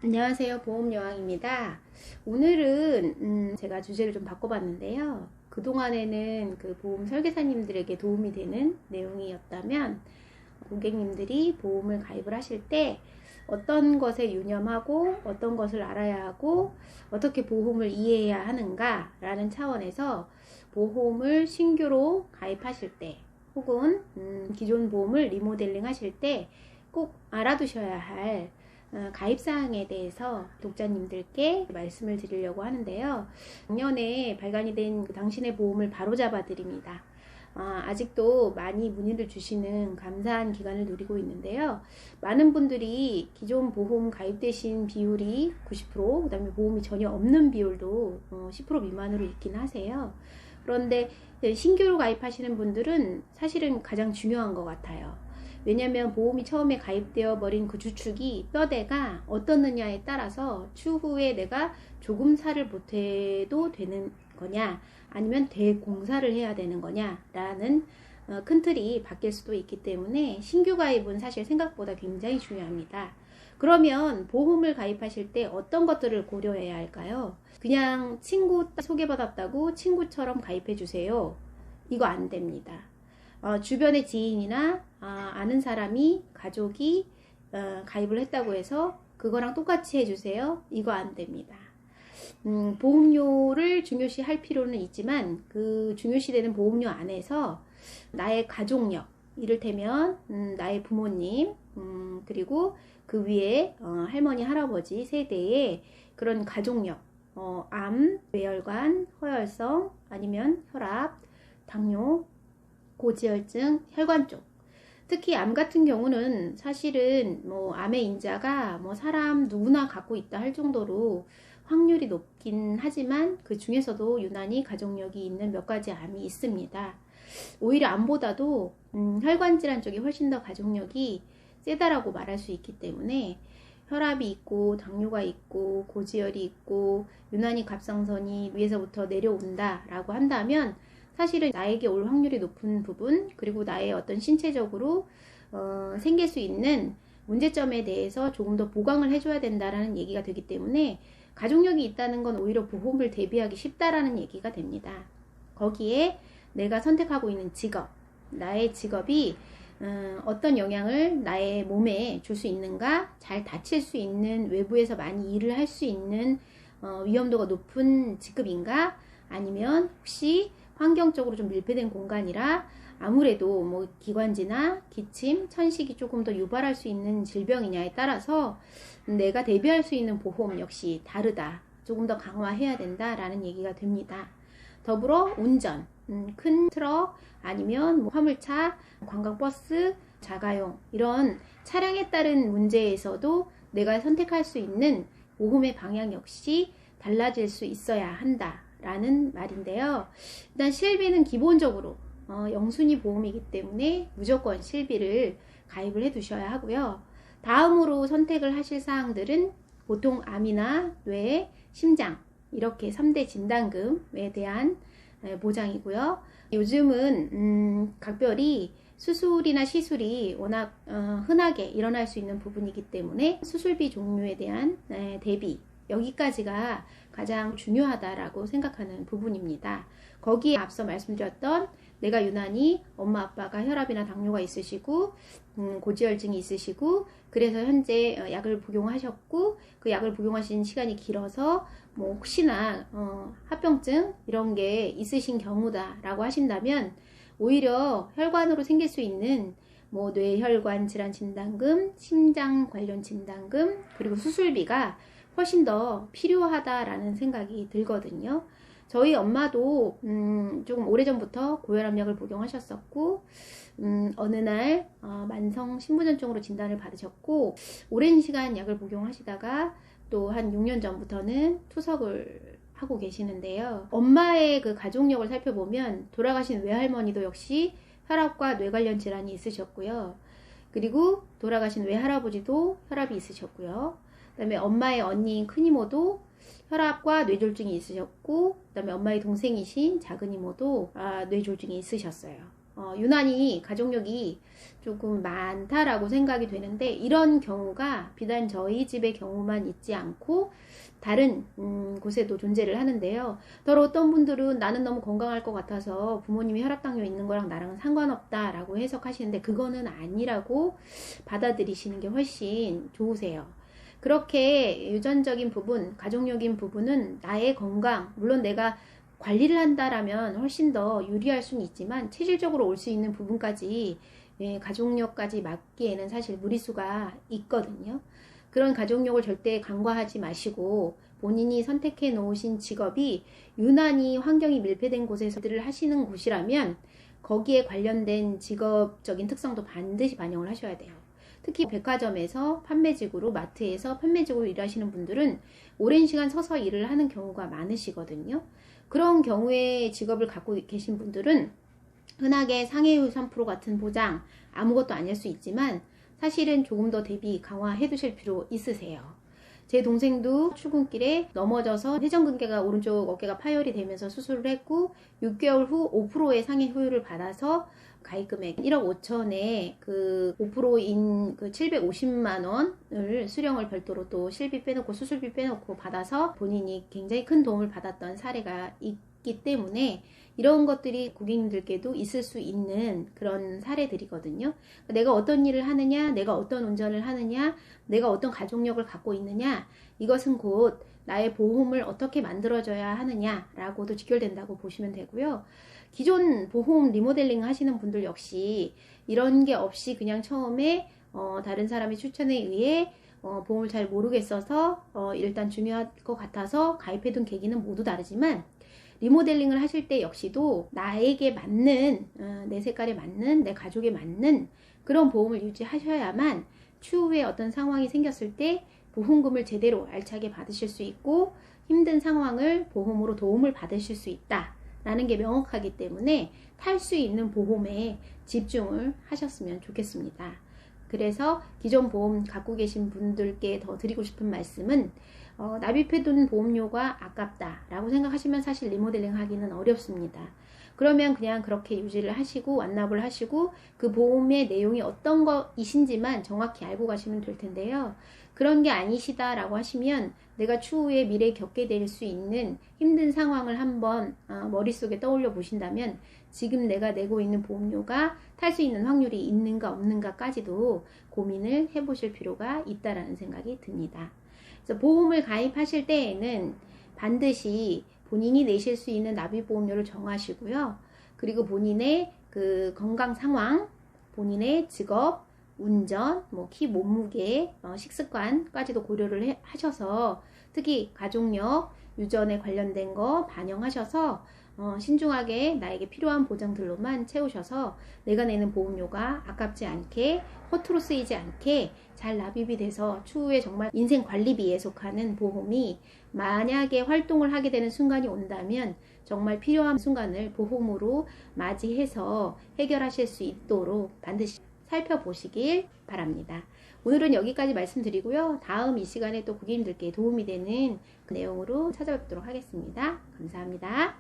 안녕하세요. 보험여왕입니다. 오늘은 제가 주제를 좀 바꿔봤는데요. 그동안에는 그 보험 설계사님들에게 도움이 되는 내용이었다면 고객님들이 보험을 가입을 하실 때 어떤 것에 유념하고 어떤 것을 알아야 하고 어떻게 보험을 이해해야 하는가 라는 차원에서 보험을 신규로 가입하실 때 혹은 기존 보험을 리모델링 하실 때 꼭 알아두셔야 할 가입사항에 대해서 독자님들께 말씀을 드리려고 하는데요. 작년에 발간이 된 당신의 보험을 바로잡아 드립니다. 아직도 많이 문의를 주시는 감사한 기간을 누리고 있는데요. 많은 분들이 기존 보험 가입되신 비율이 90%, 그 다음에 보험이 전혀 없는 비율도 10% 미만으로 있긴 하세요. 그런데 신규로 가입하시는 분들은 사실은 가장 중요한 것 같아요. 왜냐면 보험이 처음에 가입되어 버린 그 주축이 뼈대가 어떻느냐에 따라서 추후에 내가 조금 살을 보태도 되는 거냐 아니면 대공사를 해야 되는 거냐 라는 큰 틀이 바뀔 수도 있기 때문에 신규 가입은 사실 생각보다 굉장히 중요합니다. 그러면 보험을 가입하실 때 어떤 것들을 고려해야 할까요? 그냥 친구 소개받았다고 친구처럼 가입해 주세요. 이거 안 됩니다. 주변의 지인이나 아는 사람이 가족이 가입을 했다고 해서 그거랑 똑같이 해주세요. 이거 안 됩니다. 보험료를 중요시 할 필요는 있지만 그 중요시되는 보험료 안에서 나의 가족력, 이를테면 나의 부모님, 그리고 그 위에 할머니, 할아버지 세대의 그런 가족력, 암, 뇌혈관, 허혈성, 아니면 혈압, 당뇨, 고지혈증, 혈관 쪽. 특히 암 같은 경우는 사실은 암의 인자가 사람 누구나 갖고 있다 할 정도로 확률이 높긴 하지만 그 중에서도 유난히 가족력이 있는 몇 가지 암이 있습니다. 오히려 암보다도 혈관 질환 쪽이 훨씬 더 가족력이 세다라고 말할 수 있기 때문에 혈압이 있고 당뇨가 있고 고지혈이 있고 유난히 갑상선이 위에서부터 내려온다 라고 한다면 사실은 나에게 올 확률이 높은 부분, 그리고 나의 어떤 신체적으로 생길 수 있는 문제점에 대해서 조금 더 보강을 해줘야 된다라는 얘기가 되기 때문에 가족력이 있다는 건 오히려 보험을 대비하기 쉽다라는 얘기가 됩니다. 거기에 내가 선택하고 있는 직업, 나의 직업이 어떤 영향을 나의 몸에 줄 수 있는가, 잘 다칠 수 있는, 외부에서 많이 일을 할 수 있는 위험도가 높은 직업인가, 아니면 혹시 환경적으로 좀 밀폐된 공간이라 아무래도 기관지나 기침, 천식이 조금 더 유발할 수 있는 질병이냐에 따라서 내가 대비할 수 있는 보험 역시 다르다. 조금 더 강화해야 된다라는 얘기가 됩니다. 더불어 운전, 큰 트럭 아니면 화물차, 관광버스, 자가용 이런 차량에 따른 문제에서도 내가 선택할 수 있는 보험의 방향 역시 달라질 수 있어야 한다. 라는 말인데요. 일단 실비는 기본적으로 영순위 보험이기 때문에 무조건 실비를 가입을 해 두셔야 하고요. 다음으로 선택을 하실 사항들은 보통 암이나 뇌, 심장 이렇게 3대 진단금에 대한 보장이고요. 요즘은 각별히 수술이나 시술이 워낙 흔하게 일어날 수 있는 부분이기 때문에 수술비 종류에 대한 대비, 여기까지가 가장 중요하다라고 생각하는 부분입니다. 거기에 앞서 말씀드렸던 내가 유난히 엄마 아빠가 혈압이나 당뇨가 있으시고 고지혈증이 있으시고 그래서 현재 약을 복용하셨고 그 약을 복용하신 시간이 길어서 혹시나 합병증 이런 게 있으신 경우다 라고 하신다면 오히려 혈관으로 생길 수 있는 뇌혈관 질환 진단금, 심장 관련 진단금, 그리고 수술비가 훨씬 더 필요하다라는 생각이 들거든요. 저희 엄마도 조금 오래전부터 고혈압약을 복용하셨었고 어느 날 만성 신부전증으로 진단을 받으셨고 오랜 시간 약을 복용하시다가 또 한 6년 전부터는 투석을 하고 계시는데요. 엄마의 그 가족력을 살펴보면 돌아가신 외할머니도 역시 혈압과 뇌 관련 질환이 있으셨고요. 그리고 돌아가신 외할아버지도 혈압이 있으셨고요. 그 다음에 엄마의 언니인 큰이모도 혈압과 뇌졸중이 있으셨고, 그 다음에 엄마의 동생이신 작은이모도 뇌졸중이 있으셨어요. 유난히 가족력이 조금 많다라고 생각이 되는데, 이런 경우가 비단 저희 집의 경우만 있지 않고 다른 곳에도 존재를 하는데요. 더러 어떤 분들은 나는 너무 건강할 것 같아서 부모님이 혈압당뇨 있는 거랑 나랑은 상관없다라고 해석하시는데, 그거는 아니라고 받아들이시는 게 훨씬 좋으세요. 그렇게 유전적인 부분, 가족력인 부분은 나의 건강, 물론 내가 관리를 한다라면 훨씬 더 유리할 수는 있지만, 체질적으로 올 수 있는 부분까지, 가족력까지 맞기에는 사실 무리수가 있거든요. 그런 가족력을 절대 간과하지 마시고, 본인이 선택해 놓으신 직업이 유난히 환경이 밀폐된 곳에서 일을 하시는 곳이라면 거기에 관련된 직업적인 특성도 반드시 반영을 하셔야 돼요. 특히 백화점에서 판매직으로, 마트에서 판매직으로 일하시는 분들은 오랜 시간 서서 일을 하는 경우가 많으시거든요. 그런 경우에 직업을 갖고 계신 분들은 흔하게 상해율 3% 같은 보장, 아무것도 아닐 수 있지만 사실은 조금 더 대비 강화해 두실 필요 있으세요. 제 동생도 출근길에 넘어져서 회전근개가 오른쪽 어깨가 파열이 되면서 수술을 했고, 6개월 후 5%의 상해 후유를 받아서 가입금액 1억 5천에 그 5%인 그 750만 원을 수령을 별도로 또 실비 빼놓고 수술비 빼놓고 받아서 본인이 굉장히 큰 도움을 받았던 사례가 있기 때문에, 이런 것들이 고객님들께도 있을 수 있는 그런 사례들이거든요. 내가 어떤 일을 하느냐, 내가 어떤 운전을 하느냐, 내가 어떤 가족력을 갖고 있느냐, 이것은 곧 나의 보험을 어떻게 만들어줘야 하느냐라고도 직결된다고 보시면 되고요. 기존 보험 리모델링 하시는 분들 역시 이런 게 없이 그냥 처음에 다른 사람의 추천에 의해 보험을 잘 모르겠어서 일단 중요할 것 같아서 가입해둔 계기는 모두 다르지만, 리모델링을 하실 때 역시도 나에게 맞는, 내 색깔에 맞는, 내 가족에 맞는 그런 보험을 유지하셔야만 추후에 어떤 상황이 생겼을 때 보험금을 제대로 알차게 받으실 수 있고, 힘든 상황을 보험으로 도움을 받으실 수 있다 라는 게 명확하기 때문에 탈 수 있는 보험에 집중을 하셨으면 좋겠습니다. 그래서 기존 보험 갖고 계신 분들께 더 드리고 싶은 말씀은, 납입해둔 보험료가 아깝다라고 생각하시면 사실 리모델링 하기는 어렵습니다. 그러면 그냥 그렇게 유지를 하시고 완납을 하시고 그 보험의 내용이 어떤 것이신지만 정확히 알고 가시면 될 텐데요. 그런 게 아니시다라고 하시면 내가 추후에 미래에 겪게 될 수 있는 힘든 상황을 한번 머릿속에 떠올려 보신다면, 지금 내가 내고 있는 보험료가 탈 수 있는 확률이 있는가 없는가까지도 고민을 해보실 필요가 있다라는 생각이 듭니다. 그래서 보험을 가입하실 때에는 반드시 본인이 내실 수 있는 납입보험료를 정하시고요. 그리고 본인의 그 건강 상황, 본인의 직업, 운전, 키, 몸무게, 식습관까지도 고려를 하셔서, 특히 가족력, 유전에 관련된 거 반영하셔서 신중하게 나에게 필요한 보장들로만 채우셔서 내가 내는 보험료가 아깝지 않게, 허투루 쓰이지 않게 잘 납입이 돼서 추후에 정말 인생 관리비에 속하는 보험이 만약에 활동을 하게 되는 순간이 온다면 정말 필요한 순간을 보험으로 맞이해서 해결하실 수 있도록 반드시 살펴보시길 바랍니다. 오늘은 여기까지 말씀드리고요. 다음 이 시간에 또 고객님들께 도움이 되는 그 내용으로 찾아뵙도록 하겠습니다. 감사합니다.